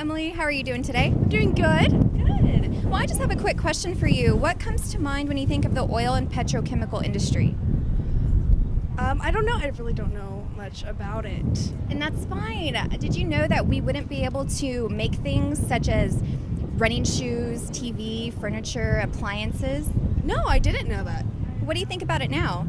Emily. How are you doing today? I'm doing good. Good. Well, I just have a quick question for you. What comes to mind when you think of the oil and petrochemical industry? I don't know. I really don't know much about it. And that's fine. Did you know that we wouldn't be able to make things such as running shoes, TV, furniture, appliances? No, I didn't know that. What do you think about it now?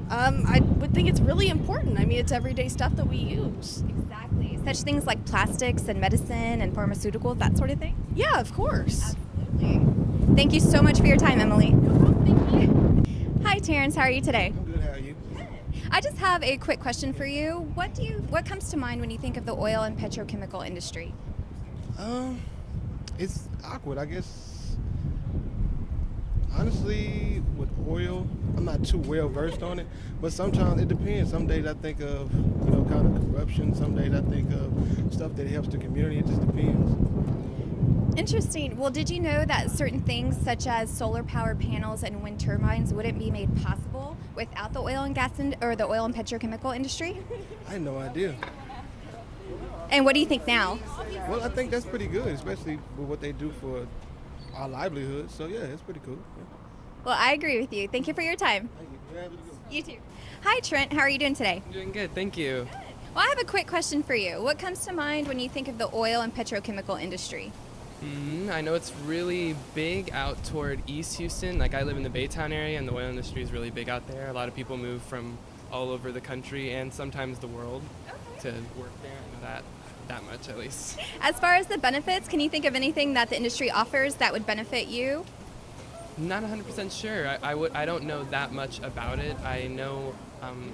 I would think it's really important. I mean, it's everyday stuff that we use. Exactly. Such things like plastics and medicine and pharmaceuticals, that sort of thing? Yeah, of course. Absolutely. Thank you so much for your time, Emily. Thank you. Hi, Terrence. How are you today? I'm good. How are you? I just have a quick question for you. What comes to mind when you think of the oil and petrochemical industry? It's awkward, I guess. Honestly, with oil, I'm not too well versed on it, but sometimes it depends. Some days I think of, kind of corruption. Some days I think of stuff that helps the community. It just depends. Interesting. Well, did you know that certain things such as solar power panels and wind turbines wouldn't be made possible without the oil and the oil and petrochemical industry? I had no idea. And what do you think now? Well, I think that's pretty good, especially with what they do for our livelihood. So yeah, it's pretty cool. Yeah. Well, I agree with you. Thank you for your time. Thank you. Yeah, have a good one. You too. Hi, Trent. How are you doing today? I'm doing good, thank you. Well, I have a quick question for you. What comes to mind when you think of the oil and petrochemical industry? I know it's really big out toward East Houston. Like I live in the Baytown area, and the oil industry is really big out there. A lot of people move from all over the country and sometimes the world to work there. I know that much at least. As far as the benefits, can you think of anything that the industry offers that would benefit you? Not 100% sure. I don't know that much about it. I know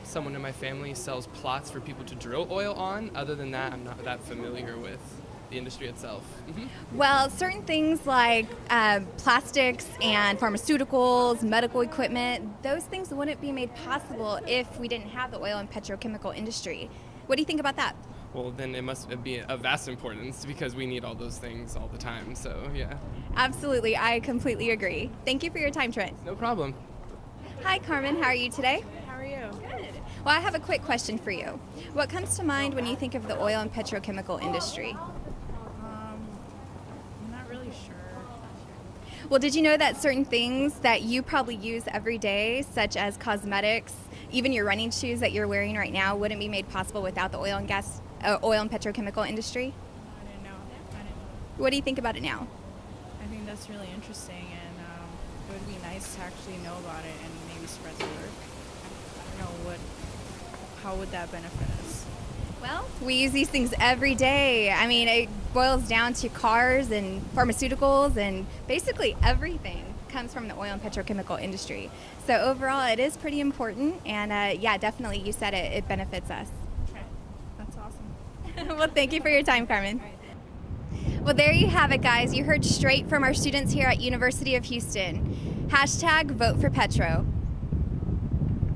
someone in my family sells plots for people to drill oil on. Other than that, I'm not that familiar with the industry itself. Well, certain things like plastics and pharmaceuticals, medical equipment, those things wouldn't be made possible if we didn't have the oil and petrochemical industry. What do you think about that? Well, then it must be of vast importance because we need all those things all the time. So yeah. Absolutely, I completely agree. Thank you for your time, Trent. No problem. Hi, Carmen. How are you today? How are you? Good. Well, I have a quick question for you. What comes to mind when you think of the oil and petrochemical industry? I'm not really sure. Well, did you know that certain things that you probably use every day, such as cosmetics, even your running shoes that you're wearing right now, wouldn't be made possible without the oil and petrochemical industry? I didn't know. What do you think about it now? I think that's really interesting, and it would be nice to actually know about it and maybe spread the word. I don't know how would that benefit us? Well, we use these things every day. I mean, it boils down to cars and pharmaceuticals, and basically everything comes from the oil and petrochemical industry. So overall, it is pretty important, and yeah, definitely, you said it, it benefits us. Okay, that's awesome. Well, thank you for your time, Carmen. Well, there you have it, guys. You heard straight from our students here at University of Houston. #VoteForPetro.